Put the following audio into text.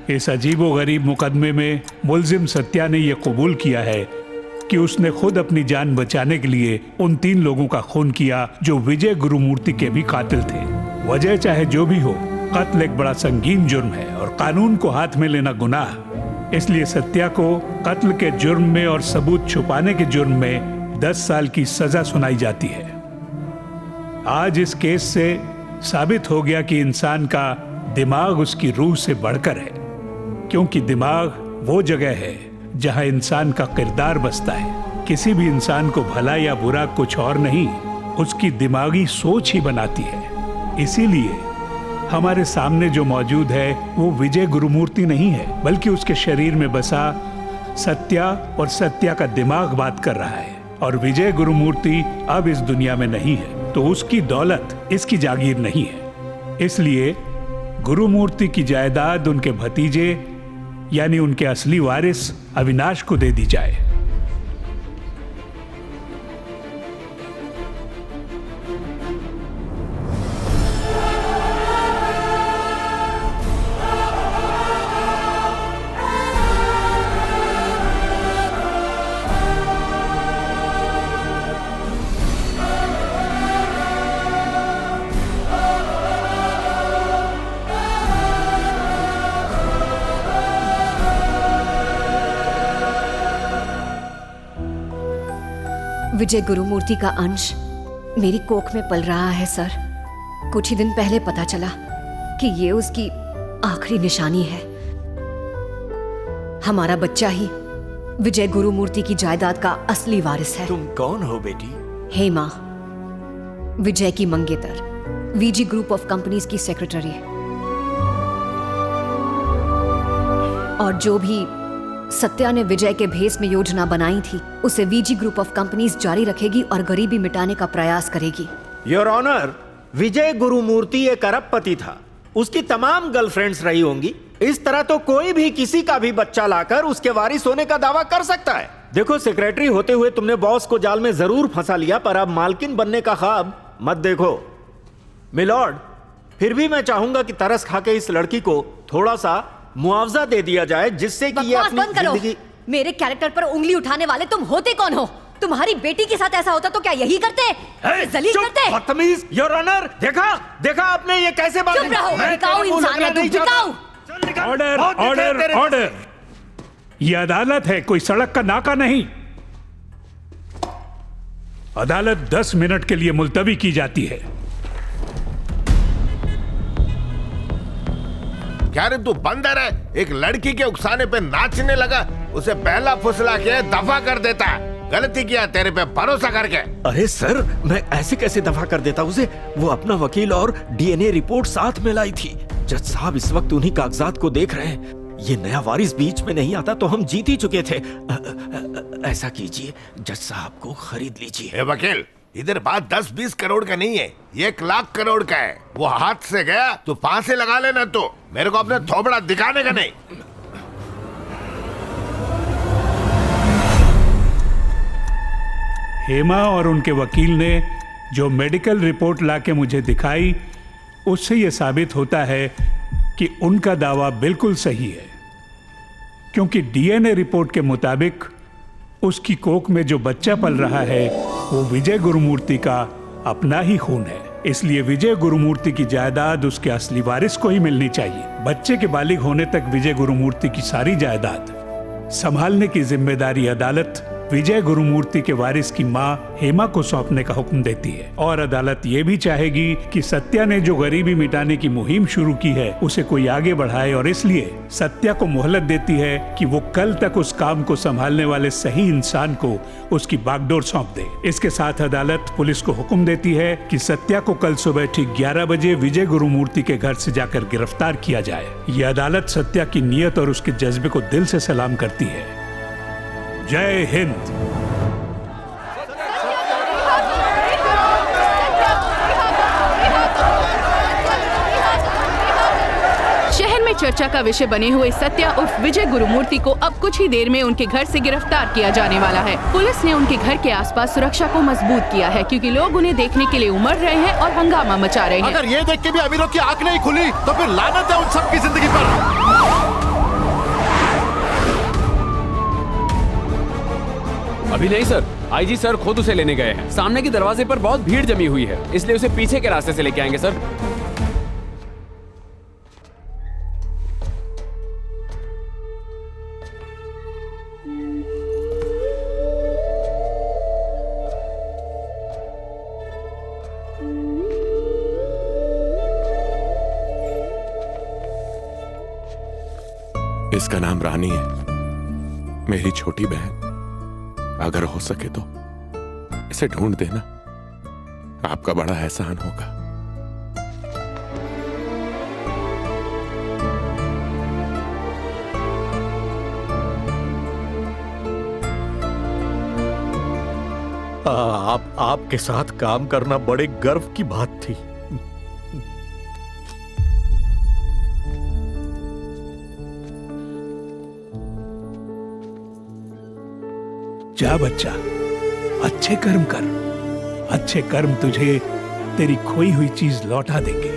इस अजीबोगरीब मुकदमे में मुलजिम सत्या ने यह कबूल किया है कि उसने खुद अपनी जान बचाने के लिए उन 3 लोगों का खून किया जो विजय गुरुमूर्ति के भी कातिल थे। वजह चाहे जो भी हो, कत्ल एक बड़ा संगीन जुर्म है और कानून को हाथ में लेना गुनाह। इसलिए सत्या को कत्ल के जुर्म में और सबूत छुपाने के जुर्म में 10 साल की सजा सुनाई जाती है। आज इस केस से साबित हो गया कि इंसान का दिमाग उसकी रूह से बढ़कर है, क्योंकि दिमाग वो जगह है जहां इंसान का किरदार बसता है। किसी भी इंसान को भला या बुरा कुछ और नहीं, उसकी दिमागी सोच ही बनाती है। इसीलिए हमारे सामने जो मौजूद है वो विजय गुरुमूर्ति नहीं है, बल्कि उसके शरीर में बसा सत्या और सत्या का दिमाग बात कर रहा है। और विजय गुरुमूर्ति अब इस दुनिया में नहीं है, तो उसकी दौलत इसकी जागीर नहीं है। इसलिए गुरुमूर्ति की जायदाद उनके भतीजे यानी उनके असली वारिस अविनाश को दे दी जाए। विजय गुरुमूर्ति का अंश मेरी कोख में पल रहा है सर। कुछ ही दिन पहले पता चला कि ये उसकी आखिरी निशानी है। हमारा बच्चा ही विजय गुरुमूर्ति की जायदाद का असली वारिस है। तुम कौन हो बेटी? हेमा, विजय की मंगेतर, वीजी ग्रुप ऑफ कंपनीज की सेक्रेटरी। और जो भी सत्या ने विजय के भेस में योजना बनाई थी, उसे वीजी ग्रुप ऑफ कंपनीज जारी रखेगी और गरीबी मिटाने का प्रयास करेगी। योर ऑनर, विजय गुरुमूर्ति एक अरबपति था। उसकी तमाम गर्लफ्रेंड्स रही होंगी। इस तरह तो कोई भी किसी का भी बच्चा लाकर उसके वारिस होने का दावा कर सकता है। देखो, सेक्रेटरी होते हुए तुमने बॉस को जाल में जरूर फंसा लिया, पर अब मालकिन बनने का ख्वाब मत देखो। मिलॉर्ड, फिर भी मैं चाहूंगा कि तरस खा के इस लड़की को थोड़ा सा मुआवजा दे दिया जाए, जिससे कि ये अपनी जिंदगी। मेरे कैरेक्टर पर उंगली उठाने वाले तुम होते कौन हो? तुम्हारी बेटी के साथ ऐसा होता तो क्या यही करते? जलील करते? बदतमीज! योर ऑनर, देखा आपने ये कैसे बात? चुप रहो, बिकाऊ इंसान है तुम, बिकाऊ। Order, order, order. ये अदालत है, कोई सड़क का नाका नहीं। अदालत 10 मिनट के लिए मुलतवी की जाती है। क्या रे तू बंदर है? एक लड़की के उकसाने पे नाचने लगा, उसे पहला फुसला के दफा कर देता। गलती किया तेरे पे भरोसा करके। अरे सर, मैं ऐसे कैसे दफा कर देता उसे? वो अपना वकील और डीएनए रिपोर्ट साथ में लाई थी। जज साहब इस वक्त उन्हीं कागजात को देख रहे हैं। ये नया वारिस बीच में नहीं आता तो हम जीत ही चुके थे। ऐसा कीजिए, जज साहब को खरीद लीजिए। वकील, इधर बात 10-20 करोड़ का नहीं है, 1 लाख करोड़ का है। वो हाथ से गया तो फांसी लगा लेना। तो मेरे को अपने थोबड़ा दिखाने का नहीं। हेमा और उनके वकील ने जो मेडिकल रिपोर्ट लाके मुझे दिखाई, उससे यह साबित होता है कि उनका दावा बिल्कुल सही है, क्योंकि डीएनए रिपोर्ट के मुताबिक उसकी कोख में जो बच्चा पल रहा है वो विजय गुरुमूर्ति का अपना ही खून है। इसलिए विजय गुरुमूर्ति की जायदाद उसके असली वारिस को ही मिलनी चाहिए। बच्चे के बालिग होने तक विजय गुरुमूर्ति की सारी जायदाद संभालने की जिम्मेदारी अदालत विजय गुरुमूर्ति के वारिस की मां हेमा को सौंपने का हुक्म देती है। और अदालत ये भी चाहेगी कि सत्या ने जो गरीबी मिटाने की मुहिम शुरू की है उसे कोई आगे बढ़ाए, और इसलिए सत्या को मोहलत देती है कि वो कल तक उस काम को संभालने वाले सही इंसान को उसकी बागडोर सौंप दे। इसके साथ अदालत पुलिस को हुक्म देती है कि सत्या को कल सुबह ठीक 11 बजे विजय गुरुमूर्ति के घर से जाकर गिरफ्तार किया जाए। ये अदालत सत्या की नीयत और उसके जज्बे को दिल से सलाम करती है। जय हिंद। शहर में चर्चा का विषय बने हुए सत्या उर्फ विजय गुरुमूर्ति को अब कुछ ही देर में उनके घर से गिरफ्तार किया जाने वाला है। पुलिस ने उनके घर के आसपास सुरक्षा को मजबूत किया है, क्योंकि लोग उन्हें देखने के लिए उमड़ रहे हैं और हंगामा मचा रहे हैं। अगर ये देख के भी अमीरों की आंख नहीं खुली तो फिर लानत है उन सबकी जिंदगी पर। अभी नहीं सर, आईजी सर खुद उसे लेने गए हैं। सामने के दरवाजे पर बहुत भीड़ जमी हुई है, इसलिए उसे पीछे के रास्ते से लेके आएंगे सर। इसका नाम रानी है, मेरी छोटी बहन। अगर हो सके तो इसे ढूंढ देना, आपका बड़ा एहसान होगा। आपके साथ काम करना बड़े गर्व की बात थी। जा बच्चा, अच्छे कर्म कर। अच्छे कर्म तुझे तेरी खोई हुई चीज लौटा देंगे।